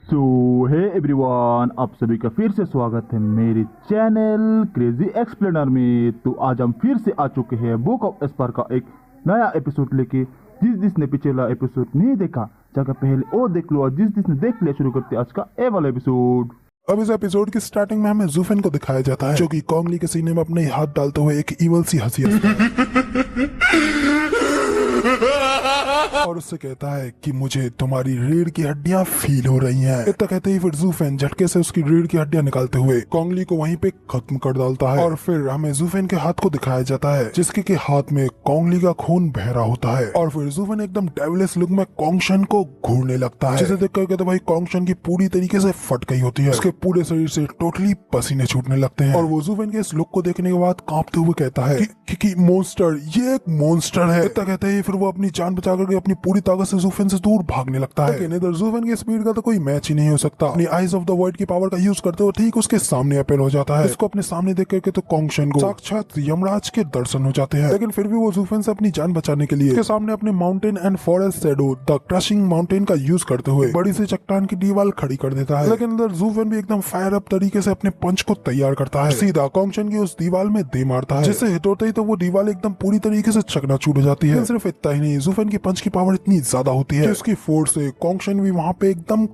सो hey everyone, आप सभी का फिर से स्वागत है मेरे चैनल क्रेजी एक्सप्लेनर में। तो आज हम फिर से आ चुके हैं बुक ऑफ एस्पर का एक नया एपिसोड लेके। जिसने पिछला एपिसोड नहीं देखा जाकर पहले वो देख लो, और जिसने देख लिया शुरू करते आज का ए वाला एपिसोड। अब इस एपिसोड की स्टार्टिंग में हमें जूफेन को दिखाया जाता है जो कि कोंगली के सीने में अपने हाथ डालते हुए एक इवल सी हंसी और उससे कहता है कि मुझे तुम्हारी रीढ़ की हड्डियां फील हो रही हैं। इतना कहते ही फिर जूफेन झटके से उसकी रीढ़ की हड्डियां निकालते हुए कोंगली को वहीं पे खत्म कर डालता है। और फिर हमें जूफेन के हाथ को दिखाया जाता है जिसके के हाथ में कोंगली का खून बह रहा होता है। और फिर जूफेन एकदम डेविलिश लुक में कोंगशन को घूरने लगता है, जिसे देख कर तो भाई कोंगशन की पूरी तरीके से फट गई होती है। उसके पूरे शरीर से टोटली पसीने छूटने लगते हैं। और वो जूफेन के इस लुक को देखने के बाद कांपते हुए कहता है कि मॉन्स्टर, ये एक मॉन्स्टर है। इतना कहते ही फिर वो अपनी जान बचा करके अपनी पूरी ताकत से जूफेन से दूर भागने लगता है। लेकिन इधर जूफेन की स्पीड का तो कोई मैच ही नहीं हो सकता। अपनी आइज ऑफ द वर्ल्ड की पावर का यूज करते हुए ठीक उसके सामने अपीयर हो जाता है। इसको अपने सामने देख करके तो कोंगशन को साक्षात यमराज के दर्शन हो जाते हैं। लेकिन फिर भी वो जूफेन से अपनी जान बचाने के लिए उसके सामने अपने mountain and forest shadow the crushing mountain का यूज करते हुए बड़ी सी चट्टान की दीवार खड़ी कर देता है। लेकिन इधर जूफेन भी एकदम फायर अप तरीके से अपने पंच को तैयार करता है, सीधा कोंगशन की उस दीवार में दे मारता है, जिससे हिट होते ही तो वो दीवार एकदम पूरी तरीके से चकनाचूर हो जाती है। सिर्फ इतना ही नहीं, जूफेन की पंच की पावर इतनी ज्यादा होती है कि उसकी फोर्स से कोंगशन भी वहाँ पे एकदम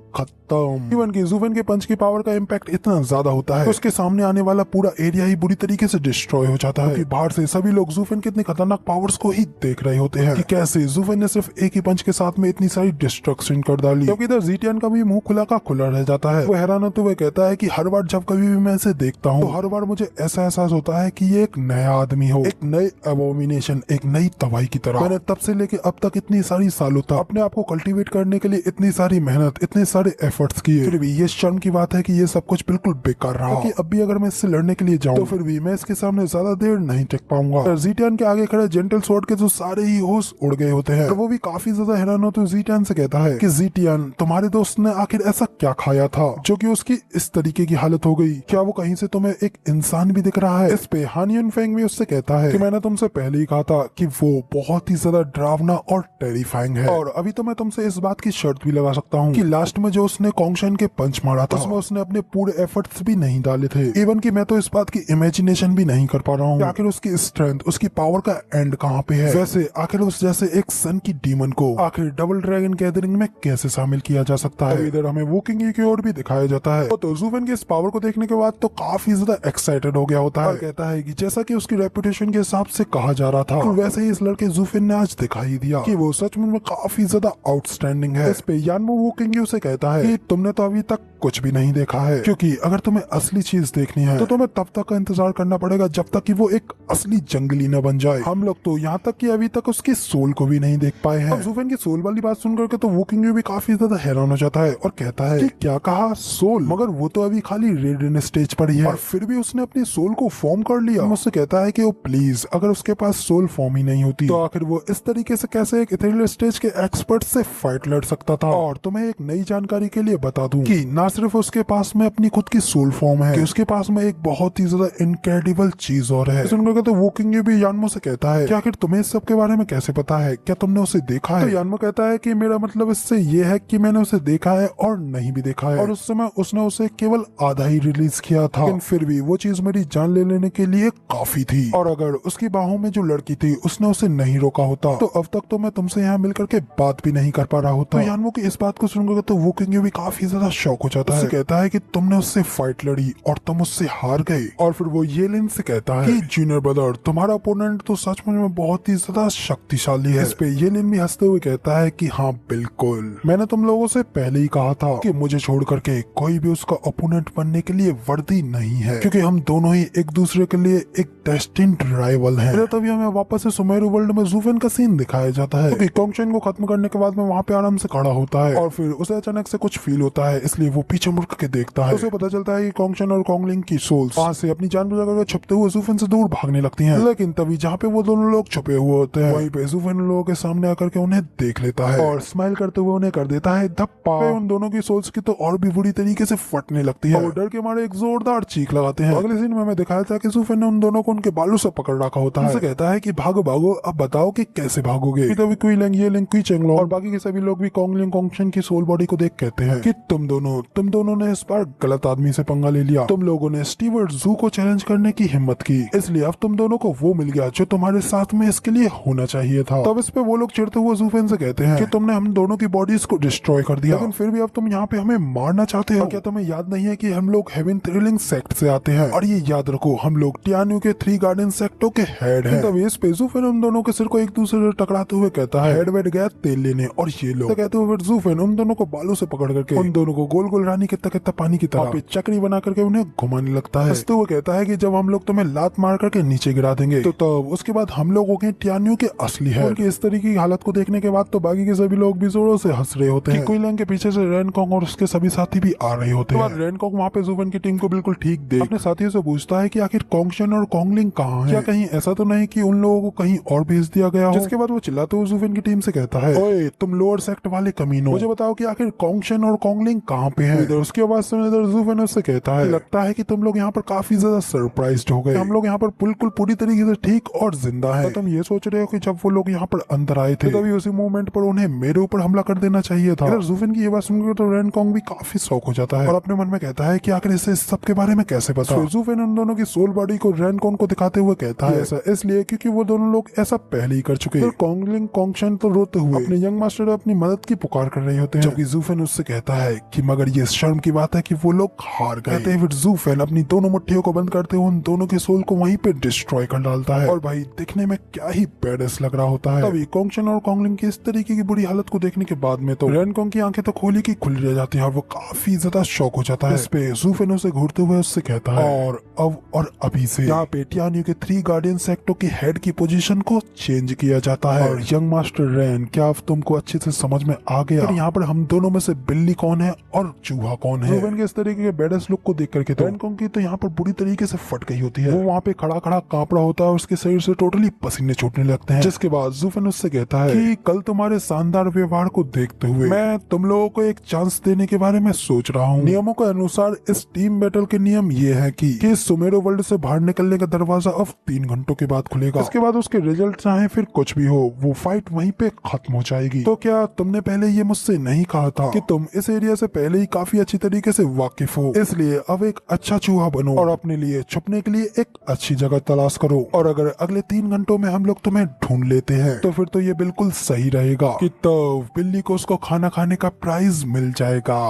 इवन की जूफेन के पंच की पावर का इम्पैक्ट इतना ज्यादा होता है उसके सामने आने वाला पूरा एरिया ही बुरी तरीके से डिस्ट्रॉय हो जाता है। बाहर से सभी लोग जूफेन के इतने खतरनाक पावर्स को ही देख रहे होते हैं कि कैसे जूफेन ने सिर्फ एक ही पंच के साथ में इतनी सारी डिस्ट्रक्शन कर डाली। क्योंकि इधर जीटियन का भी मुंह खुला का खुला रह जाता है। वो हैरान होते हुए कहता है कि हर बार जब कभी भी मैं इसे देखता हूँ तो हर बार मुझे ऐसा एहसास होता है कि ये एक नया आदमी हो, एक नए एबोमिनेशन, एक नई तबाही की तरह। मैंने तब से लेके अब तक इतनी सारी सालों तक अपने आप को कल्टीवेट करने के लिए इतनी सारी मेहनत, इतने सारे एफर्ट्स किए, फिर भी ये शर्म की बात है कि ये सब कुछ बिल्कुल बेकार रहा। क्योंकि अब भी अगर मैं इससे लड़ने के लिए जाऊं तो फिर भी मैं इसके सामने ज्यादा देर नहीं टिक पाऊंगा। जीटियन के आगे खड़े जेंटल स्वॉर्ड के जो सारे ही होश उड़ गए होते हैं, तो वो भी काफी ज्यादा हैरान होते हुए जीटियन से कहता है कि जीटियन, तुम्हारे दोस्त ने आखिर ऐसा क्या खाया था जो कि उसकी इस तरीके की हालत हो गई? क्या वो कहीं से तुम्हें एक इंसान भी दिख रहा है? इस पे हान युनफेंग भी उससे कहता है कि मैंने तुमसे पहले ही कहा था कि वो बहुत ही ज्यादा डरावना और टेरिफाइंग है। और अभी तो मैं तुमसे इस बात की शर्त भी लगा सकता हूँ कि लास्ट में जो उसने कोंगशन के पंच मारा था उसमें उसने अपने पूरे एफर्ट्स भी नहीं डाले थे। इवन कि मैं तो इस बात की इमेजिनेशन भी नहीं कर पा रहा हूँ आखिर उसकी स्ट्रेंथ, उसकी पावर का एंड कहाँ पे है। वैसे आखिर उस जैसे एक सन की डीमन को आखिर डबल ड्रैगन गैदरिंग में कैसे शामिल किया जा सकता है? इधर हमें वुकिंग की ओर भी दिखाया जाता है। तो जूफेन के इस पावर को देखने के बाद तो काफी ज्यादा एक्साइटेड हो गया होता है और कहता है कि जैसा कि उसकी रेपुटेशन के हिसाब से कहा जा रहा था, वैसे ही इस लड़के जूफेन ने आज दिखाई दिया कि वो सच में काफी ज्यादा आउटस्टैंडिंग है। इस पे यानमो वुकिंग उसे कहता है कि तुमने तो अभी तक कुछ भी नहीं देखा है, क्योंकि अगर तुम्हें असली चीज देखनी है तो तुम्हें तब तक का इंतजार करना पड़ेगा जब तक कि वो एक असली जंगली न बन जाए। हम लोग तो यहाँ तक कि अभी तक उसकी सोल को भी नहीं देख पाए हैं। अब जूफेन की सोल वाली बात सुनकर के तो वुकिंग भी काफी ज्यादा हैरान हो जाता है और कहता है कि क्या कहा सोल? मगर वो तो अभी खाली रेडियन स्टेज पर ही है और फिर भी उसने अपनी सोल को फॉर्म कर लिया। मुझसे कहता है कि वो प्लीज, अगर उसके पास सोल फॉर्म ही नहीं होती तो आखिर वो इस तरीके से कैसे एक इथेरियल स्टेज के एक्सपर्ट से फाइट लड़ सकता था। और तुम्हें एक नई जानकारी के लिए बता दूं कि ना सिर्फ उसके पास में अपनी खुद की सोल फॉर्म है, कि उसके पास में एक बहुत ही ज्यादा इनक्रेडिबल चीज और है। सुनकर तो वुकिंग भी यानमो से कहता है कि आखिर तुम्हें इस सब के बारे में कैसे पता है? क्या तुमने उसे देखा है? तो यानमो कहता है कि मेरा मतलब इससे ये है कि मैंने उसे देखा है और नहीं भी देखा है, और उस समय उसने उसे केवल आधा ही रिलीज किया था, लेकिन फिर भी वो चीज मेरी जान ले लेने के लिए काफी थी। और अगर उसकी बाहों में जो लड़की थी उसने उसे नहीं रोका होता तो अब तक तो मैं तुमसे यहाँ मिलकर के बात भी नहीं कर पा रहा होता। तो यानमो की इस बात को सुनकर तो वुकिंग भी काफी ज्यादा शौक हो जाता है। कहता है कि तुमने उससे फाइट लड़ी और तुम उससे हार गए। और फिर वो येलिन से कहता है कि जूनियर ब्रदर, तुम्हारा ओपोनेंट तो सच में बहुत ही ज्यादा शक्तिशाली है। इस पे येलिन भी हंसते हुए कहता है कि हाँ बिल्कुल, मैंने तुम लोगों से पहले ही कहा था कि मुझे छोड़ करके कोई भी उसका ओपोनेंट बनने के लिए वर्दी नहीं है, क्योंकि हम दोनों ही एक दूसरे के लिए एक डेस्टिन्ड राइवल हैं। तभी हमें वापस से सुमेरु वर्ल्ड में जूफेन का सीन दिखाया जाता है, क्योंकि कोंगशन को खत्म करने के बाद में वहाँ पे आराम से खड़ा होता है और फिर उसे अचानक से कुछ फील होता है, इसलिए वो पीछे मुड़ के देखता है। उसे पता चलता है कि कोंगशन और कोंगलिंग की सोल्स वहाँ से अपनी जान बचा कर छुपते हुए जूफेन से दूर भागने लगती हैं। लेकिन तभी जहाँ पे वो दोनों लोग छुपे हुए होते हैं वहीं पे जूफेन लोगों के सामने आकर के उन्हें देख लेता है और स्माइल करते हुए उन्हें कर देता है धप्पा। उन दोनों की सोल्स की तो और भी बुरी तरीके से फटने लगती है। वो डर के मारे एक जोरदार चीख लगाते हैं। अगले सीन में हमें दिखाया था कि जूफेन ने उन दोनों को उनके बालों से पकड़ रखा होता है। उसे कहता है कि भागो भागो, अब बताओ कि कैसे भागोगे। तभी क्वी लेंग, ये लेंग, क्वी चेंगलो और बाकी के सभी लोग भी कोंगलिंग कोंगशन की सोल बॉडी को देख कहते हैं कि तुम दोनों ने इस बार गलत आदमी से पंगा ले लिया। तुम लोगों ने स्टीवर्ट जू को चैलेंज करने की हिम्मत की, इसलिए अब तुम दोनों को वो मिल गया जो तुम्हारे साथ में इसके लिए होना चाहिए था। तब इस पे वो लोग चिढ़ते हुए जूफेन से कहते हैं कि तुमने हम दोनों की बॉडीज को डिस्ट्रॉय कर दिया, लेकिन फिर भी अब तुम यहाँ पे हमें मारना चाहते हो। क्या तुम्हें याद नहीं है कि हम लोग हेवन थ्रिलिंग सेक्ट से आते हैं, और ये याद रखो हम लोग टियान्यू के 3 गार्डन सेक्टों के हेड हैं। तब इस पे जूफेन उन दोनों के सिर को एक दूसरे से टकराते हुए कहता है, हेड वेड गया तेल लेने, और ये लोग। तो कहते हुए जूफेन उन दोनों को बालों से पकड़ करके उन दोनों को गोल गोल रानी कितना पानी की तरह चक्री बना करके उन्हें घुमाने लगता है। तो वो कहता है कि जब हम लोग तुम्हें लात मार करके नीचे गिरा देंगे तो तब उसके बाद हम लोग हो गए टियान्यू के असली है। उनकी इस तरीके की हालत को देखने के बाद तो बाकी के सभी लोग भी जोरों से हंस रहे होते हैं। क्विलैंग के पीछे से रैनकॉन्ग और उसके सभी साथी भी आ रहे होते हैं। रैनकॉन्ग वहाँ पे जूफेन की टीम को बिल्कुल ठीक देख अपने साथियों से पूछता है कि आखिर कॉन्गशन और कॉन्गलिंग कहाँ हैं? क्या कहीं ऐसा तो नहीं कि उन लोगों को कहीं और भेज दिया गया हो? जिसके बाद वो चिल्लाते हुए जूफेन की टीम से कहता है, ओए तुम लोअर सेक्ट वाले कमीनों, मुझे बताओ कि आखिर कॉन्गशन और कॉन्गलिंग कहाँ पे है? इधर उसकी आवाज सुन इधर जूफेन उससे कहता है, लगता है कि तुम लोग यहाँ पर काफी ज्यादा सरप्राइज्ड हो गए। हम लोग यहाँ पर बिल्कुल पूरी तरीके से ठीक और जिंदा है। तो तुम ये सोच रहे हो कि जब वो लोग यहाँ पर अंदर आए थे तभी उसी मोमेंट पर उन्हें मेरे ऊपर हमला कर देना चाहिए था। इधर जूफेन की ये बात सुनकर तो रैनकॉन्ग भी काफी शौक हो जाता है और अपने मन में कहता है कि आखिर इसे सब के बारे में कैसे पता। जूफेन उन दोनों की सोल बॉडी को रैनकॉन्ग को दिखाते हुए कहता है ऐसा इसलिए क्योंकि वो दोनों लोग ऐसा पहले ही कर चुके हैं। कॉन्गलिंग कॉन्गशन तो रोते हुए अपने यंग मास्टर अपनी मदद की पुकार कर रहे होते हैं, जबकि जूफेन उससे कहता है कि मगर ये शर्म की बात है कि वो लोग हार गए। कहते फिर जूफेन अपनी दोनों मुट्ठियों को बंद करते हुए उन दोनों के सोल को वहीं पे डिस्ट्रॉय कर डालता है और भाई दिखने में क्या ही बैडस लग रहा होता है। तभी कॉन्गशन और कॉन्गलिंग की इस तरीके की बुरी हालत को देखने के बाद में तो रैनकॉन्ग की आंखें तो खोली की खुली रह जाती है और वो काफी ज्यादा शॉक हो जाता है। इस पे जूफेन उसे घूरते हुए उससे कहता है और अभी से यहाँ पे टियान्यू के 3 गार्डियन सेक्टों के हेड की पोजीशन को चेंज किया जाता है। और यंग मास्टर रैन, क्या अब तुमको अच्छे से समझ में आ गया फिर यहाँ पर हम दोनों में से बिल्ली कौन है और चूहा कौन है? जूफेन के इस तरीके के बैडस लुक को देख करके रैनकॉन्ग की तो यहाँ पर बुरी तरीके से फट गई होती है। वो वहाँ पे खड़ा खड़ा कांप रहा होता है और उसके शरीर से टोटली पसीने छूटने लगते हैं। जिसके बाद जूफेन उससे कहता है कि कल तुम्हारे शानदार व्यवहार को देखते हुए मैं तुम लोगों को एक चांस देने के बारे में सोच रहा हूँ। नियमों के अनुसार इस टीम बैटल के नियम ये है कि सुमेरो वर्ल्ड से बाहर निकलने का दरवाजा अब 3 घंटों के बाद खुलेगा। इसके बाद उसके रिजल्ट चाहे फिर कुछ भी हो वो फाइट वहीं पे खत्म हो जाएगी। तो क्या तुमने पहले ये मुझसे नहीं कहा था कि तुम इस एरिया से पहले ही काफी अच्छी तरीके से वाकिफ हो? इसलिए अब एक अच्छा चूहा बनो और अपने लिए छुपने के लिए एक अच्छी जगह तलाश करो, और अगर अगले 3 घंटों में हम लोग तुम्हें ढूंढ लेते हैं तो फिर तो ये बिल्कुल सही रहेगा कि तब बिल्ली को उसको खाना खाने का प्राइज मिल जाएगा।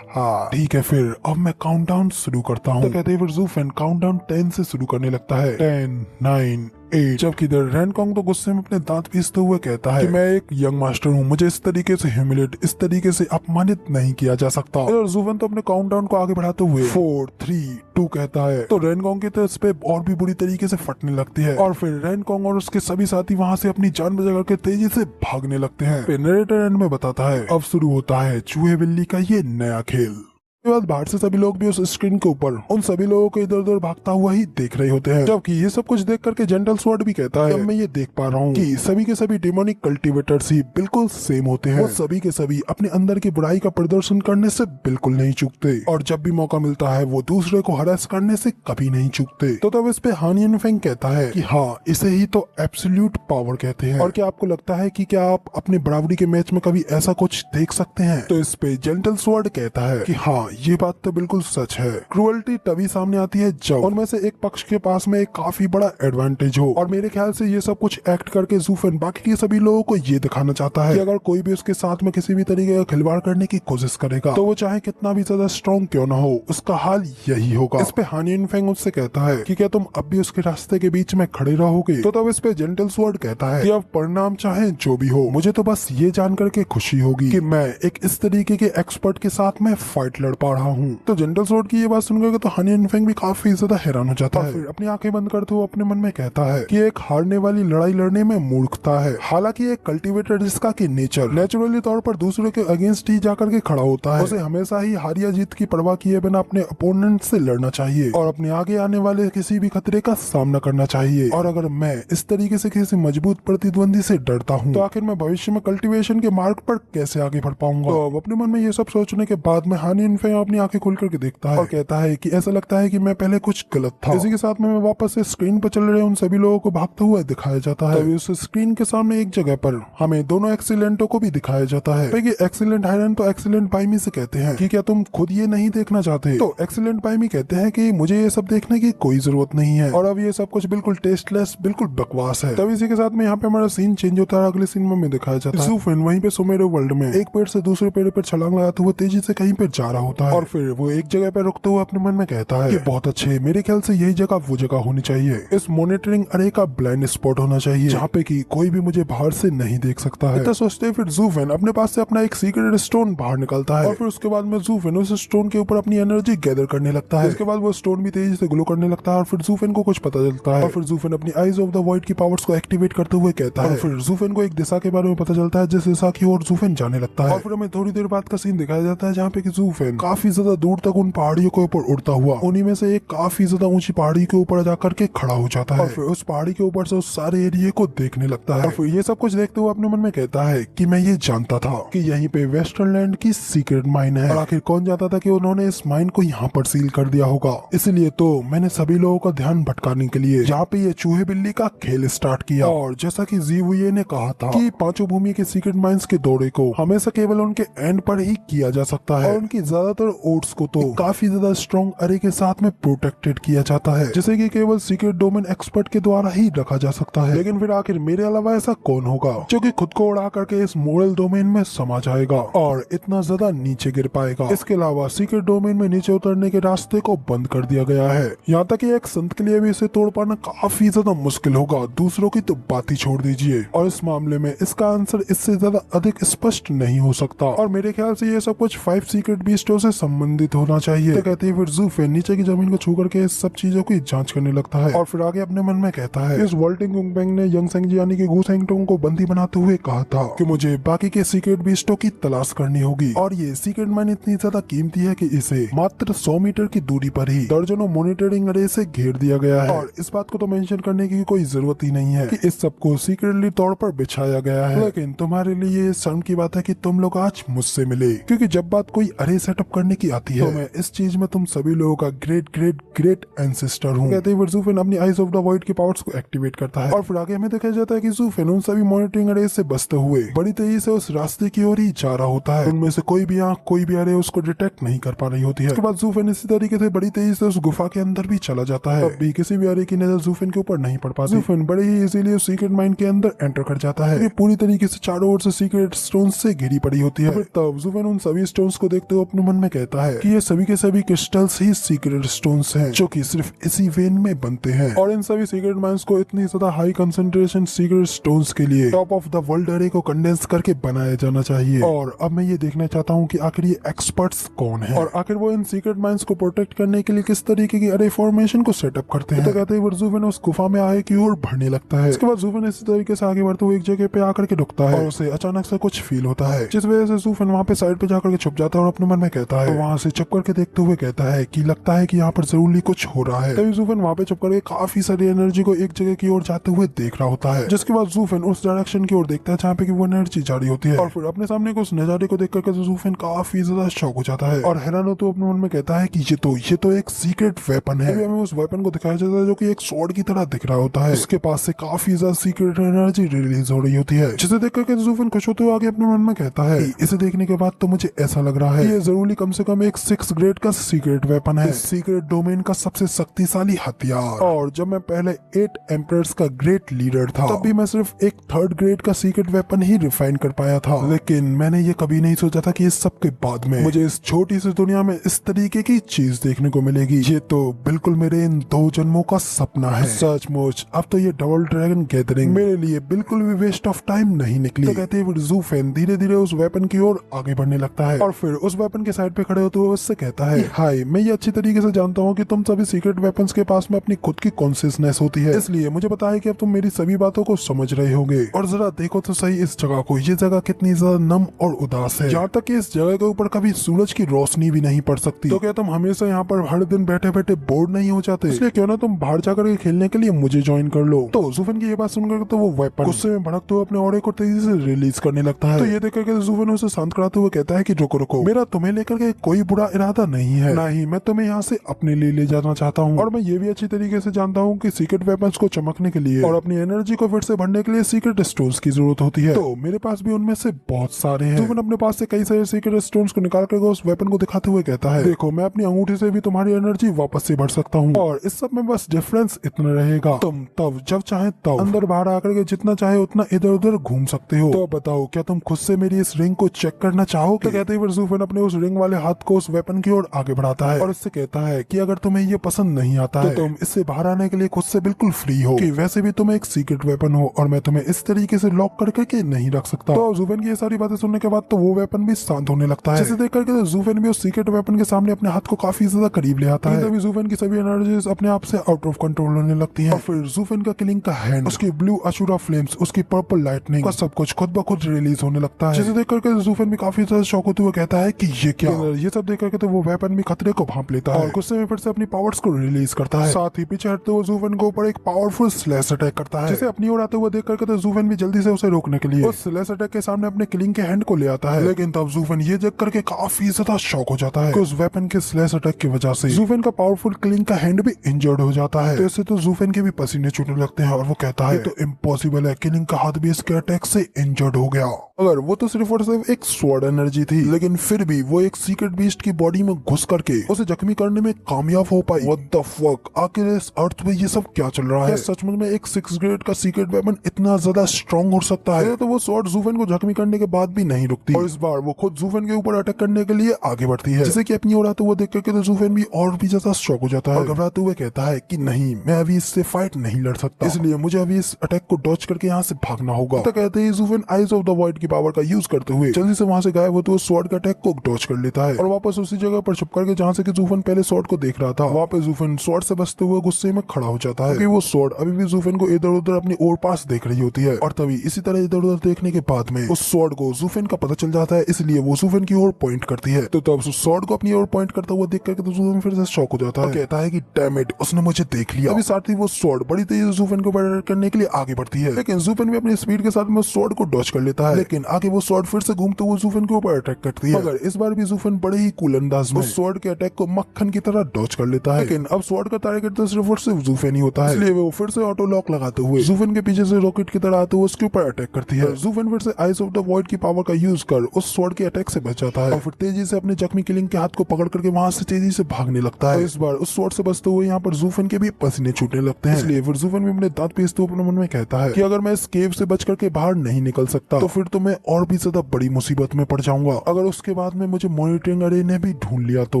ठीक है फिर अब मैं काउंटडाउन शुरू करता हूँ। तो कहते हैं फिर जूफेन काउंटडाउन 10 से शुरू करने लगता है। 10, 9, 8। जबकि इधर रैनकॉन्ग तो गुस्से में अपने दांत पीसते हुए कहता है कि मैं एक यंग मास्टर हूँ, मुझे इस तरीके से ह्यूमिलेट, इस तरीके से अपमानित नहीं किया जा सकता। इधर जूफेन तो अपने काउंटडाउन को आगे बढ़ाते हुए 4, 3, 2 कहता है तो रैनकॉन्ग की तो इस पे और भी बुरी तरीके से फटने लगती है और फिर रैनकॉन्ग और उसके सभी साथी वहाँ से अपनी जान बचा करके तेजी से भागने लगते हैं। फिर नरेटर एंड में बताता है अब शुरू होता है चूहे बिल्ली का ये नया खेल। बाद बाहर से सभी लोग भी उस स्क्रीन के ऊपर उन सभी लोगों को इधर उधर भागता हुआ ही देख रहे होते हैं, जबकि ये सब कुछ देख करके जेंटल स्वॉर्ड भी कहता है मैं ये देख पा रहा हूँ कि सभी के सभी डिमोनिक कल्टीवेटर्स ही बिल्कुल सेम होते हैं। वो सभी के सभी अपने अंदर की बुराई का प्रदर्शन करने से बिल्कुल नहीं चूकते और जब भी मौका मिलता है वो दूसरे को हरास करने से कभी नहीं चूकते। तो तब इस पे हान यिन फेंग कहता है कि हाँ इसे ही तो एब्सोल्यूट पावर कहते हैं। और क्या आपको लगता है कि क्या आप अपने बराबरी के मैच में कभी ऐसा कुछ देख सकते हैं? तो इस पे जेंटल स्वॉर्ड कहता है कि हाँ ये बात तो बिल्कुल सच है। क्रुएल्टी तभी सामने आती है जब उनमें से एक पक्ष के पास में एक काफी बड़ा एडवांटेज हो, और मेरे ख्याल से ये सब कुछ एक्ट करके जूफेन बाकी के सभी लोगों को ये दिखाना चाहता है कि अगर कोई भी उसके साथ में किसी भी तरीके का खिलवाड़ करने की कोशिश करेगा तो वो चाहे कितना भी ज्यादा स्ट्रॉन्ग क्यों ना हो उसका हाल यही होगा। इस पे हान यिन फेंग उससे कहता है कि क्या तुम अब भी उसके रास्ते के बीच में खड़े रहोगे? तो तब इस पे जेंटल स्वॉर्ड कहता है कि अब परिणाम चाहे जो भी हो मुझे तो बस ये जान करके खुशी होगी कि मैं एक इस तरीके के एक्सपर्ट के साथ में फाइट लड़ पा रहा हूँ। तो जेंटल स्वॉर्ड की ये बात सुनकर तो हान यिन फेंग भी काफी ज्यादा हैरान हो जाता है। फिर अपनी आंखें बंद करते हुए अपने मन में कहता है कि एक हारने वाली लड़ाई लड़ने में मूर्खता है। हालांकि एक कल्टीवेटर जिसका कि नेचर नेचुरली तौर पर दूसरे के अगेंस्ट ही जाकर के खड़ा होता है, उसे हमेशा ही हार या जीत की परवाह किए बिना अपने अपोनेंट से लड़ना चाहिए और अपने आगे आने वाले किसी भी खतरे का सामना करना चाहिए। और अगर मैं इस तरीके से किसी मजबूत प्रतिद्वंदी से डरता हूँ तो आखिर मैं भविष्य में कल्टीवेशन के मार्ग पर कैसे आगे बढ़ पाऊंगा? तो अब अपने मन में ये सब सोचने के बाद में हान यिन जूफेन अपनी आंखें खोल करके देखता है और कहता है कि ऐसा लगता है कि मैं पहले कुछ गलत था। इसी के साथ में मैं वापस से स्क्रीन पर चल रहे उन सभी लोगों को भागते हुए दिखाया जाता है। तभी उस स्क्रीन के सामने एक जगह पर हमें दोनों एक्सीलेंटों को भी दिखाया जाता है। एक्सीलेंट हायरन तो एक्सीलेंट बाइमी से कहते हैं कि क्या तुम खुद ये नहीं देखना चाहते? तो एक्सीलेंट बाइमी कहते हैं कि मुझे ये सब देखने की कोई जरूरत नहीं है और अब ये सब कुछ बिल्कुल टेस्टलेस, बिल्कुल बकवास है। तभी इसी के साथ में यहाँ पे हमारा सीन चेंज होता है। अगले सीन में हमें दिखाया जाता है जूफेन वहीं पे सुमेरो वर्ल्ड में एक पेड़ से दूसरे पेड़ पर छलांग लगाते हुए तेजी से कहीं पे जा रहा होता है और फिर वो एक जगह पे रुकते हुए अपने मन में कहता है कि बहुत अच्छे, मेरे ख्याल से यही जगह वो जगह होनी चाहिए। इस मॉनिटरिंग अरे का ब्लाइंड स्पॉट होना चाहिए जहाँ पे कि कोई भी मुझे बाहर से नहीं देख सकता है। इतना सोचते फिर जूफेन अपने पास से अपना एक सीक्रेट स्टोन बाहर निकलता है और फिर उसके बाद में जूफेन उस स्टोन के ऊपर अपनी एनर्जी गैदर करने लगता है। इसके बाद वो स्टोन भी तेजी से ग्लो करने लगता है और फिर जूफेन को कुछ पता चलता है और फिर जूफेन अपनी आईज ऑफ द वॉइड की पावर्स को एक्टिवेट करते हुए कहता है और फिर जूफेन को एक दिशा के बारे में पता चलता है जिस दिशा की ओर जूफेन जाने लगता है। और फिर हमें थोड़ी देर बाद का सीन दिखाया जाता है जहाँ पे कि जूफेन काफी ज्यादा दूर तक उन पहाड़ियों के ऊपर उड़ता हुआ उन्हीं में से एक काफी ज्यादा ऊंची पहाड़ी के ऊपर जाकर के खड़ा हो जाता है और फिर उस पहाड़ी के ऊपर से उस सारे एरिया को देखने लगता है और फिर ये सब कुछ देखते हुए अपने मन में कहता है कि मैं ये जानता था कि यहीं पे वेस्टर्न लैंड की सीक्रेट माइन है और आखिर कौन जानता था कि उन्होंने इस माइन को यहाँ पर सील कर दिया होगा। इसलिए तो मैंने सभी लोगों का ध्यान भटकाने के लिए यहाँ पे ये चूहे बिल्ली का खेल स्टार्ट किया। और जैसा कि जीवुये ने कहा था कि पांचों भूमि के सीक्रेट माइंस के दौरे को हमेशा केवल उनके एंड पर ही किया जा सकता है और उनकी ज्यादातर ओट्स को तो काफी ज्यादा स्ट्रॉन्ग अरे के साथ में प्रोटेक्टेड किया जाता है जिसे कि केवल सीक्रेट डोमेन एक्सपर्ट के द्वारा ही रखा जा सकता है। लेकिन फिर आखिर मेरे अलावा ऐसा कौन होगा जो कि खुद को उड़ा करके इस मॉरल डोमेन में समा जाएगा और इतना ज्यादा नीचे गिर पाएगा। इसके अलावा सीक्रेट डोमेन में नीचे उतरने के रास्ते को बंद कर दिया गया है। यहाँ तक कि एक संत के लिए भी इसे तोड़ पाना काफी ज्यादा मुश्किल होगा, दूसरों की तो बात ही छोड़ दीजिए। और इस मामले में इसका आंसर इससे ज्यादा अधिक स्पष्ट नहीं हो सकता और मेरे ख्याल से ये सब कुछ 5 सीक्रेट बीस्टों से संबंधित होना चाहिए। तो कहते हैं फिर जूफेन नीचे की जमीन को छू करके इस सब चीजों की जांच करने लगता है और फिर आगे अपने मन में कहता है इस वॉल्टिंग गुंगबेंग ने यंग सेंगजी यानी कि गू सेंगटोंग को बंदी बनाते हुए कहा था कि मुझे बाकी के सीक्रेट बीस्टों की तलाश करनी होगी और ये सीक्रेट माइन इतनी ज्यादा कीमती है कि इसे मात्र 100 मीटर की दूरी पर ही दर्जनों मॉनिटरिंग अरे से घेर दिया गया है। और इस बात को तो मेंशन करने की कोई जरूरत ही नहीं है कि इस सब को सीक्रेटली तौर पर बिछाया गया है। लेकिन तुम्हारे लिए शर्म की बात है कि तुम लोग आज मुझसे मिले, क्योंकि जब बात कोई अरे सेटअप करने की आती है तो मैं इस चीज में तुम सभी लोगों का ग्रेट ग्रेट ग्रेट एंसेस्टर हूँ। कहते ही जूफेन अपनी आईज ऑफ द वॉइड की पावर्स को एक्टिवेट करता है और फिर आगे हमें देखा जाता है कि जूफेन उन सभी मॉनिटरिंग अरे से बचते हुए बड़ी तेजी से उस रास्ते की ओर ही जा रहा होता है। उनमें से कोई भी आंख, कोई भी अरे उसको डिटेक्ट नहीं कर पा रही होती है। उसके बाद जूफेन इसी तरीके से बड़ी तेजी से उस गुफा के अंदर भी चला जाता है। तब भी किसी भी अरे की नजर जूफेन के ऊपर नहीं पड़ पाती। जूफेन बड़े ही इजीली उस सीक्रेट माइन के अंदर एंटर कर जाता है। ये पूरी तरीके से चारों ओर से सीक्रेट स्टोन से घिरी पड़ी होती है। फिर तब जूफेन उन सभी स्टोन्स को देखते हुए अपने मन में कहता है कि ये सभी के सभी क्रिस्टल्स ही सीक्रेट स्टोन्स हैं जो कि सिर्फ इसी वेन में बनते हैं और इन सभी सीक्रेट माइंस को इतनी ज्यादा हाई कंसंट्रेशन सीक्रेट स्टोन्स के लिए टॉप ऑफ द वर्ल्ड अरे को कंडेंस करके बनाया जाना चाहिए। और अब मैं ये देखना चाहता हूँ कि आखिर ये एक्सपर्ट्स कौन है और आखिर वो इन सीक्रेट माइंस को प्रोटेक्ट करने के लिए किस तरीके की अरे फॉर्मेशन को सेटअप करते हैं। तो कहते हैं जूफेन उस गुफा में आगे की ओर बढ़ने लगता है। इसके बाद जूफेन इसी तरीके से आगे बढ़ते हुए एक जगह पे आकर के रुकता है और उसे अचानक से कुछ फील होता है, जिस वजह से जूफेन वहाँ पे साइड पे जाकर के छुप जाता है और अपने मन में कहता है, तो वहाँ से छुप करके देखते हुए कहता है कि लगता है कि यहाँ पर जरूरी कुछ हो रहा है। तभी जूफेन वहाँ पे छुप करके काफी सारी एनर्जी को एक जगह की ओर जाते हुए देख रहा होता है, जिसके बाद जूफेन उस डायरेक्शन की ओर देखता है जहाँ पे वो एनर्जी जारी होती है और फिर अपने सामने उस नजारे को देख करके जूफेन काफी ज्यादा शॉक हो जाता है और हैरान होते हुए अपने मन में कहता है कि ये तो एक सीक्रेट वेपन है। हमें उस वेपन को दिखाया जाता है जो कि एक स्वॉर्ड की तरह दिख रहा होता है। इसके पास से काफी ज्यादा सीक्रेट एनर्जी रिलीज हो रही होती है, जिसे देख करके जूफेन खुश होते हुए आगे अपने मन में कहता है कि इसे देखने के बाद तो मुझे ऐसा लग रहा है ये जरूरी कम से कम एक 6 ग्रेड का सीक्रेट वेपन है, सीक्रेट डोमेन का सबसे शक्तिशाली हथियार। और जब मैं पहले 8 एम्परर्स का ग्रेट लीडर था तब भी मैं सिर्फ एक 3rd ग्रेड का सीक्रेट वेपन ही रिफाइन कर पाया था, लेकिन मैंने ये कभी नहीं सोचा था कि इस सब के बाद में मुझे इस छोटी सी दुनिया में इस तरीके की चीज देखने को मिलेगी। ये तो बिल्कुल मेरे इन 2 जन्मों का सपना है। सचमुच अब तो ये डबल ड्रैगन गैदरिंग मेरे लिए बिल्कुल भी वेस्ट ऑफ टाइम नहीं निकली। तो कहते हैं जूफेन धीरे धीरे उस वेपन की ओर आगे बढ़ने लगता है और फिर उस वेपन के साइड पे खड़े होते हुए उससे कहता है, हाय मैं ये अच्छी तरीके से जानता हूँ कि तुम सभी सीक्रेट वेपन्स के पास में अपनी खुद की कॉन्शियसनेस होती है, इसलिए मुझे पता है कि अब तुम मेरी सभी बातों को समझ रहे होगे। और जरा देखो तो सही इस जगह को, ये जगह कितनी ज्यादा नम और उदास है, यहाँ तक कि इस जगह के ऊपर कभी सूरज की रोशनी भी नहीं पड़ सकती। तो क्या तुम हमेशा यहाँ पर हर दिन बैठे बैठे बोर्ड नहीं हो जाते? इसलिए क्यों ना तुम बाहर जाकर के खेलने के लिए मुझे ज्वाइन कर लो। तो जूफेन की ये बात सुनकर तो वो वेपन गुस्से में भड़कते हुए अपने ऑरे को तेजी से रिलीज करने लगता है। तो ये देख करके जूफेन उसे शांत कराते हुए कहता है कि रुको रुको, मेरा तुम्हें लेकर करके कोई बुरा इरादा नहीं है, ना ही मैं तुम्हें यहाँ से अपने लिए ले जाना चाहता हूँ। और मैं ये भी अच्छी तरीके से जानता हूँ कि सीक्रेट वेपन्स को चमकने के लिए और अपनी एनर्जी को फिर से भरने के लिए सीक्रेट स्टोन्स की जरूरत होती है। तो मेरे पास भी उनमें से बहुत सारे हैं। जुफिन अपने पास से कई सारे सीक्रेट स्टोन्स को निकाल कर उस वेपन को दिखाते हुए कहता है, देखो मैं अपनी अंगूठी से भी तुम्हारी एनर्जी वापस से भर सकता हूँ, और इस सब में बस डिफरेंस इतना रहेगा, तुम तब जब चाहे तब अंदर बाहर आकर के जितना चाहे उतना इधर उधर घूम सकते हो। तो बताओ क्या तुम खुद से मेरी इस रिंग को चेक करना चाहोगे? तो कहते ही जुफिन अपने उस रिंग वाले हाथ को उस वेपन की ओर आगे बढ़ाता है और इससे कहता है कि अगर तुम्हें ये पसंद नहीं आता है तो तुम इससे बाहर आने के लिए खुद से बिल्कुल फ्री हो, कि वैसे भी तुम एक सीक्रेट वेपन हो और मैं तुम्हें इस तरीके से लॉक करके नहीं रख सकता। तो जुफिन की ये सारी बातें सुनने के बाद तो वो वेपन भी शांत होने लगता है, जिसे देख करके जुफिन भी उस सीक्रेट वेपन के सामने अपने हाथ को काफी ज्यादा करीब ले आता है। तभी जुफिन की सभी एनर्जीज अपने आप से आउट ऑफ कंट्रोल होने लगती है और फिर जुफिन का किलिंग का हैंड, उसकी ब्लू अशुरा फ्लेम्स, उसकी पर्पल लाइटनिंग का सब कुछ खुद ब खुद रिलीज होने लगता है, जिसे देख करके जुफिन भी काफी ज्यादा शॉक होते हुए कहता है कि ये क्या। ये सब देख करके तो वो वेपन भी खतरे को भांप लेता है और गुस्से में फिर से अपनी पावर्स को रिलीज करता है। साथ ही पीछे हटते हुए जुफिन के ऊपर एक पावरफुल स्लैश अटैक करता है, जिसे अपनी ओर आते हुए देख करके तो जुफिन भी जल्दी से उसे रोकने के लिए उस स्लैश अटैक के सामने अपने किलिंग के हैंड को ले आता है। लेकिन तब जुफिन ये देख करके काफी ज्यादा शॉक हो जाता है कि उस वेपन के स्लैश अटैक की वजह से जुफिन का पावरफुल किलिंग का हैंड भी इंजर्ड हो जाता है। तो इससे तो जुफिन के भी पसीने छूटने लगते हैं और वो कहता है तो इम्पॉसिबल है, किलिंग का हाथ भी इसके अटैक से इंजर्ड हो गया। अगर वो तो सिर्फ और सिर्फ एक स्वॉर्ड एनर्जी थी, लेकिन फिर भी वो एक सीक्रेट बीस्ट की बॉडी में घुस करके उसे जख्मी करने में कामयाब हो पाई। व्हाट द फक, आखिर इस अर्थ पे ये सब क्या चल रहा है? सचमुच में एक 6 ग्रेड का सीक्रेट वेपन इतना ज्यादा स्ट्रॉन्ग हो सकता है? तो वो स्वॉर्ड जुफिन को जख्मी करने के बाद भी नहीं रुकती और इस बार वो खुद जुफिन के ऊपर अटैक करने के लिए आगे बढ़ती है, जिसे कि अपनी ओर आते हुए देख करके तो जुफिन भी और भी ज्यादा शॉक हो जाता है और घबराते हुए कहता है कि नहीं, मैं अभी इससे फाइट नहीं लड़ सकता, इसलिए मुझे अभी इस अटैक को डॉच करके यहाँ से भागना होगा। तो कहते ही जुफिन आइज ऑफ द वॉइड की पावर का यूज करते हुए जल्दी से वहां से गायब होते हुए स्वॉर्ड के अटैक को डॉच कर लेता है और वापस उसी जगह पर छुप करके जहाँ से कि जुफिन पहले स्वॉर्ड को देख रहा था, वहाँ पे जुफिन स्वॉर्ड से बचते हुए गुस्से में खड़ा हो जाता है, क्योंकि वो स्वॉर्ड अभी भी जुफिन को इधर उधर अपनी ओर पास देख रही होती है। और तभी इसी तरह इधर उधर देखने के बाद में उस स्वॉर्ड को जुफिन का पता चल जाता है, इसलिए वो जुफिन की ओर पॉइंट करती है। तो तब उस स्वॉर्ड को अपनी ओर पॉइंट करता हुआ देख करके तो जुफिन फिर से शॉक हो जाता है, कहता है कि डैम इट, उसने मुझे देख लिया। अभी साथ ही वो स्वॉर्ड बड़ी तेजी से जुफिन को अटैक करने के लिए आगे बढ़ती है, लेकिन जुफिन भी अपनी स्पीड के साथ में स्वॉर्ड को डॉच कर लेता है, लेकिन आगे वो स्वॉर्ड फिर से घूमते हुए जुफिन के ऊपर अटैक करती है। मगर इस बार भी जुफिन बड़े ही कूल अंदाज में उस स्वॉर्ड के अटैक को मक्खन की तरह डॉच कर लेता है, लेकिन अब स्वॉर्ड का टारगेट तो सिर्फ और सिर्फ जुफिन ही होता है, इसलिए वो फिर से ऑटो लॉक लगाते हुए जुफिन के पीछे से रॉकेट की तरह आते हुए उसके ऊपर अटैक करती है। जुफिन फिर से आइज ऑफ द वॉइड की पावर का यूज कर उस स्वॉर्ड के अटैक से बच जाता है और फिर तेजी से अपने जख्मी किलिंग के हाथ को पकड़ करके वहां से तेजी से भागने लगता है। इस बार उस स्वॉर्ड से बचते हुए यहाँ पर जुफिन के भी पसीने छूटने लगते हैं, इसलिए फिर जुफिन भी अपने दांत पीसते हुए अपने मन में कहता है कि अगर मैं इस केव से बच करके बाहर नहीं निकल सकता तो फिर तो मैं और भी ज्यादा बड़ी मुसीबत में पड़ जाऊंगा। अगर उसके बाद में मुझे मॉनिटरिंग अरे ने भी ढूंढ लिया तो,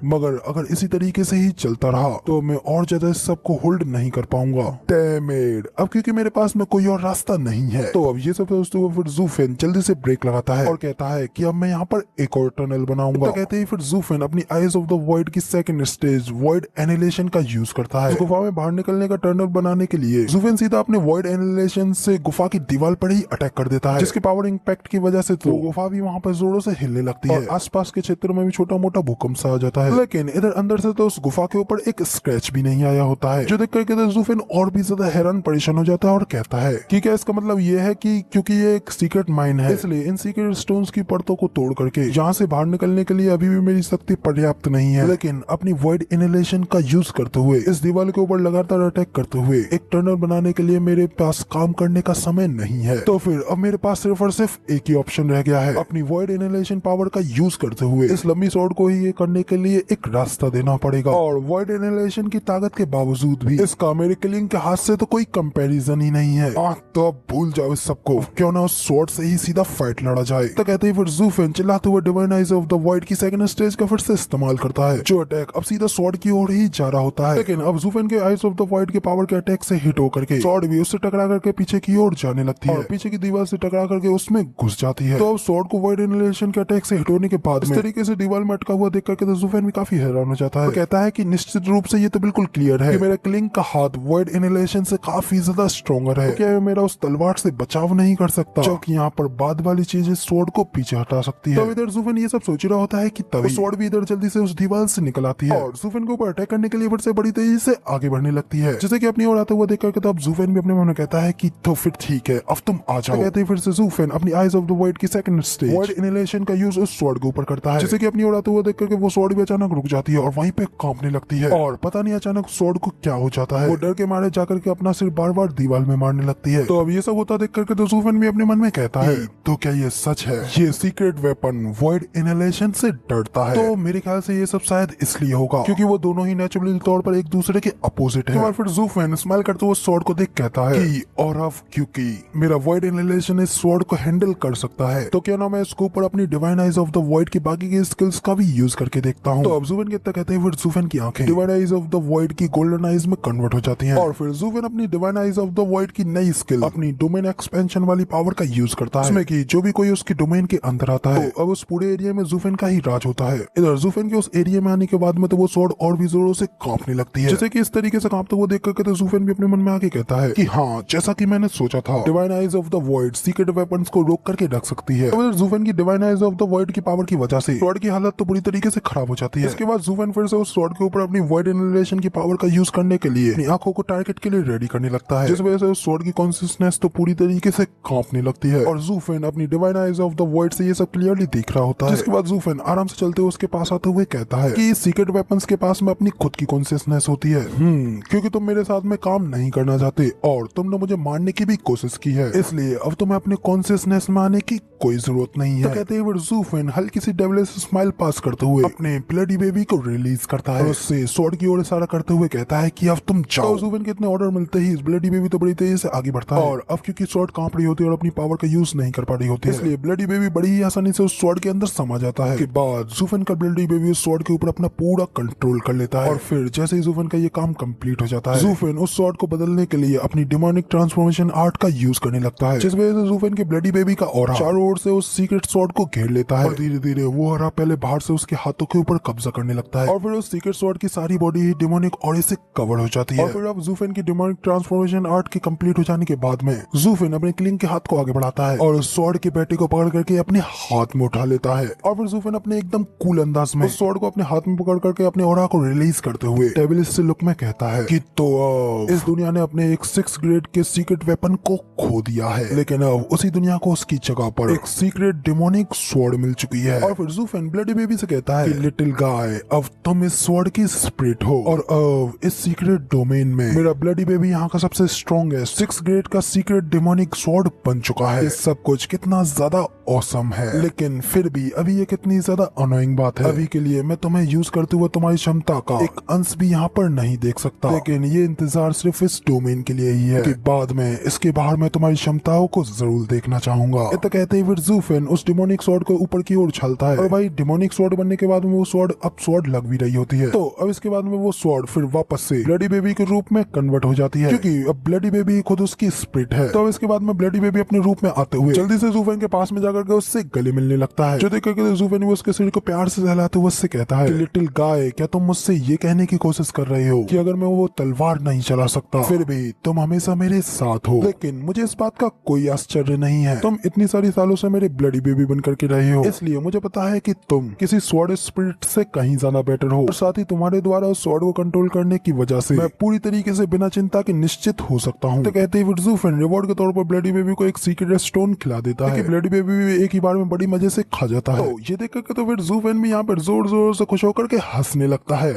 मगर अगर इसी तरीके से ही चलता रहा तो मैं और ज्यादा इस सब को होल्ड नहीं कर पाऊंगा। डैम इट, अब क्योंकि मेरे पास में कोई और रास्ता नहीं है। तो अब ये सब सोचते हुए फिर जुफिन जल्दी से ब्रेक लगाता है और कहता है कि अब मैं यहाँ पर एक और टनल बनाऊंगा। तो कहते ही फिर जुफिन अपनी आइज ऑफ द वॉइड की सेकंड स्टेज वॉइड एनिलेशन का यूज करता है। गुफा में बाहर निकलने का टनल बनाने के लिए जुफिन सीधा अपने वॉइड एनिलेशन से गुफा की दीवार पर ही अटैक कर देता है, जिसके पावर इम्पैक्ट की वजह से तो गुफा भी वहाँ पर जोरों से हिलने लगती है। आसपास के क्षेत्र में भी छोटा मोटा भूकंप सा आ जाता है, लेकिन इधर अंदर से तो उस गुफा के ऊपर एक स्क्रैच भी नहीं आया होता है, जो देख करके तो जुफिन और भी ज्यादा हैरान परेशान हो जाता है और कहता है कि क्या इसका मतलब ये है कि क्योंकि ये एक सीक्रेट माइन है इसलिए इन सीक्रेट स्टोन्स की परतों को तोड़ करके यहाँ से बाहर निकलने के लिए अभी भी मेरी शक्ति पर्याप्त नहीं है, लेकिन अपनी वॉइड इनहेलेशन का यूज करते हुए इस दीवार के ऊपर लगातार अटैक करते हुए एक टनल बनाने के लिए मेरे पास काम करने का समय नहीं है। तो फिर अब मेरे पास सिर्फ और सिर्फ एक ही ऑप्शन रह गया है, अपनी वॉइड इनहेलेशन पावर का यूज करते हुए इस लंबी सॉर्ड को ही ये करने के लिए एक रास्ता देना पड़ेगा। और वॉइड इनहेलेशन की ताकत के बावजूद भी इसका मेरे किलिंग के हाथ से तो कोई कंपैरिजन ही नहीं है। तो अब भूल जाओ इस सबको, क्यों ना उस स्वॉर्ड से ही सीधा फाइट लड़ा जाए। तो कहते ही फिर जुफिन चिल्लाते हुए divine eyes of the void की सेकंड स्टेज का फिर से इस्तेमाल करता है, जो अटैक अब सीधा स्वॉर्ड की ओर ही जा रहा होता है, लेकिन अब जुफिन के आइज ऑफ द वॉइड के पावर के अटैक से हिट होकर के स्वॉर्ड भी उससे टकरा करके पीछे की ओर जाने लगती है और पीछे की दीवार से टकरा करके उसमें घुस जाती है। तो अब स्वॉर्ड को वॉइड इनहेलेशन के अटैक से हिट होने के बाद इस तरीके से दीवार में अटका हुआ देख करके तो जुफिन भी काफी हैरान हो जाता है। कहता है कि निश्चित रूप से ये तो बिल्कुल क्लियर है कि मेरा किलिंग का हाथ वॉइड इनहेलेशन से काफी ज्यादा स्ट्रॉन्गर है, क्या मेरा उस तलवार से बचाव नहीं कर सकता, जो कि यहाँ पर बाद वाली चीजें स्वॉर्ड को पीछे हटा सकती है। तो इधर जुफिन ये सब सोच रहा होता है कि तभी स्वॉर्ड भी इधर जल्दी से उस दीवार से निकल आती है और जुफिन के ऊपर अटैक करने के लिए फिर से बड़ी तेजी से आगे बढ़ने लगती है, जैसे कि अपनी ओर आते हुए देख करके तो अब जुफिन भी अपने मन में कहता है कि तो फिर ठीक है अब तुम आ जाओ। कहते फिर से जुफिन अपनी आइज ऑफ द वॉइड की सेकंड स्टेज वॉइड इनहेलेशन का यूज उस स्वॉर्ड के ऊपर करता है, जिसे कि अपनी उड़ाते हुए देख करके वो स्वॉर्ड भी अचानक रुक जाती है और वहीं पे कांपने लगती है और पता नहीं अचानक स्वॉर्ड को क्या हो जाता है। वो डर के मारे जाकर के अपना सिर बार बार दीवार में मारने लगती है। तो अब ये सब होता देख करके तो ज़ूफेन भी अपने मन में कहता है तो क्या ये सच है? ये सीक्रेट वेपन वॉइड इनहेलेशन से डरता है। तो मेरे ख्याल से ये सब शायद इसलिए होगा क्योंकि वो दोनों ही नेचुरली तौर पर एक दूसरे के अपोजिट है। फिर ज़ूफेन स्माइल करते हुए स्वॉर्ड को देख कहता है कि और अब क्योंकि मेरा वॉइड इनहेलेशन इस स्वॉर्ड को हैंडल कर सकता है तो क्या ना मैं इसके ऊपर अपनी divine eyes of the void की बाकी की स्किल्स का भी यूज करके देखता हूँ। तो अब ज़ूफेन कितना कहते हैं फिर ज़ूफेन की आंखें divine eyes of the void की गोल्डन आइज में कन्वर्ट हो जाती हैं और फिर ज़ूफेन अपनी divine eyes of the void की नई स्किल अपनी डोमेन एक्सपेंशन वाली पावर का यूज करता है जिसमें कि जो भी कोई उसकी डोमेन के अंदर आता है तो अब उस पूरे एरिया में ज़ूफेन का ही राज होता है। इधर ज़ूफेन के उस एरिया में आने के बाद में तो वो स्वॉर्ड और भी जोरों से कांपने लगती है। जैसे कि इस तरीके से कांपते हुए देख करके तो ज़ूफेन भी अपने मन में आके कहता है कि हाँ जैसा कि मैंने सोचा था divine eyes of the void secret weapons को रोक करके रख सकती है। तो ज़ूफेन की divine eyes of the void की पावर की वजह से स्वॉर्ड की हालत तो बुरी तरीके से खराब हो जाती है। इसके बाद ज़ूफेन फिर से उस स्वॉर्ड के ऊपर अपनी वॉइड इनहेलेशन की पावर का यूज करने के लिए अपनी आंखों को टारगेट के लिए रेडी करने लगता है जिस वजह से उस स्वॉर्ड की कॉन्सियसनेस तो पूरी तरीके से कांपने लगती है और ज़ूफेन अपनी divine eyes of the void से ये सब क्लियरली देख रहा होता है। जिसके बाद ज़ूफेन आराम से चलते हुए उसके पास आते हुए कहता है कि सीक्रेट वेपन्स के पास में अपनी खुद की कॉन्सियसनेस होती है क्योंकि तुम मेरे साथ में काम नहीं करना चाहते और तुमने मुझे मारने की भी कोशिश की है इसलिए अब तुम्हें अपने कॉन्सियसनेस में आने की कोई जरूरत नहीं है। तो कहते हुए ज़ूफेन हल्की सी डेविलिश स्माइल पास करते हुए अपने ब्लडी बेबी को रिलीज करता है और उससे स्वॉर्ड की ओर इशारा करते हुए कहता है कि अब तुम जाओ। ज़ूफेन के इतने ऑर्डर मिलते ही ब्लडी बेबी तो बड़ी तेजी से आगे बढ़ता है और अब क्योंकि स्वॉर्ड कांप रही होती है और अपनी पावर का यूज नहीं कर पा रही होती है इसलिए ब्लडी बेबी बड़ी ही आसानी से उस स्वॉर्ड के अंदर समा जाता है। के बाद ज़ूफेन का ब्लडी बेबी उस स्वॉर्ड के ऊपर अपना पूरा कंट्रोल कर लेता है और फिर जैसे ही ज़ूफेन का ये काम कंप्लीट हो जाता है ज़ूफेन उस स्वॉर्ड को बदलने के लिए अपनी डिमोनिक ट्रांसफॉर्मेशन आर्ट का यूज करने लगता है जिस वजह से ज़ूफेन के ब्लडी बेबी का ऑरा चारों ओर से उस सीक्रेट स्वॉर्ड को घेर लेता है और धीरे धीरे वो ऑरा पहले बाहर से उसके हाथों के ऊपर कब्जा करने लगता है और फिर उस सीक्रेट स्वॉर्ड की सारी बॉडी ही डिमोनिक ऑरे से कवर हो जाती है। और फिर अब ज़ूफेन की डिमोनिक ट्रांसफॉर्मेशन आर्ट के कंप्लीट हो जाने के बाद में ज़ूफेन अपने क्लिंग के हाथ को आगे बढ़ाता है और उस स्वॉर्ड के पेटे को पकड़ करके अपने हाथ में उठा लेता है और फिर ज़ूफेन अपने एकदम कूल अंदाज में उस स्वॉर्ड को अपने हाथ में पकड़ करके अपने ऑरा को रिलीज करते हुए डेविलिश से लुक में कहता है कि तो इस दुनिया ने अपने एक 6th ग्रेड के सीक्रेट वेपन को खो दिया है लेकिन अब उसी दुनिया को उसकी जगह पर एक सीक्रेट डिमोनिक स्वॉर्ड मिल चुकी है। और फिर ज़ूफेन ब्लडी बेबी से कहता है कि लिटिल गाय अब तुम इस स्वॉर्ड की स्पिरिट हो और अब इस सीक्रेट डोमेन में मेरा ब्लडी बेबी यहाँ का सबसे स्ट्रॉन्गेस्ट 6th ग्रेड का सीक्रेट डिमोनिक स्वॉर्ड बन चुका है। ये सब कुछ कितना ज्यादा ऑसम है लेकिन फिर भी अभी ये कितनी ज्यादा अनोइंग बात है। अभी के लिए मैं तुम्हें यूज करते हुए तुम्हारी क्षमता का एक अंश भी यहाँ पर नहीं देख सकता लेकिन ये इंतजार सिर्फ इस डोमेन के लिए ही है कि बाद में इसके बाहर मैं तुम्हारी क्षमताओं को जरूर देखना चाहूंगा। इतना कहते ही फिर ज़ूफेन उस डिमोनिक स्वॉर्ड को ऊपर की ओर उछलता है और भाई डिमोनिक स्वॉर्ड बनने के बाद में वो स्वॉर्ड अब स्वॉर्ड लग भी रही होती है तो अब इसके बाद में वो स्वॉर्ड फिर वापस से ब्लडी बेबी के रूप में कन्वर्ट हो जाती है क्योंकि अब ब्लडी बेबी खुद उसकी स्पिरिट है। तो अब इसके बाद में ब्लडी बेबी अपने रूप में आते हुए जल्दी से ज़ूफेन के पास में जाकर के उससे गले मिलने लगता है जो देख करके ज़ूफेन भी उसके सिर को प्यार से सहलाते हुए उससे कहता है लिटिल गाय क्या तुम मुझसे ये कहने की कोशिश कर रहे हो कि अगर मैं वो तलवार नहीं चला सकता फिर भी तुम हमेशा मेरे साथ हो। लेकिन मुझे इस बात का कोई आश्चर्य नहीं है, तुम इतनी सारी सालों से मेरे ब्लडी बेबी बन करके रहे हो इसलिए मुझे पता है कि तुम किसी स्वॉर्ड स्पिरिट से कहीं ज्यादा बेटर हो और साथ ही तुम्हारे द्वारा उस स्वॉर्ड को कंट्रोल करने की वजह से मैं पूरी तरीके से बिना चिंता के निश्चित हो सकता हूँ। तो कहते ही ज़ूफेन रिवॉर्ड के तौर पर ब्लडी बेबी को एक सीक्रेट स्टोन खिला देता है। ब्लडी बेबी भी एक ही बार में बड़ी मजे से खा जाता है। तो ये देख करके तो फिर ज़ूफेन भी यहाँ पर जोर जोर से खुश होकर के हंसने लगता है।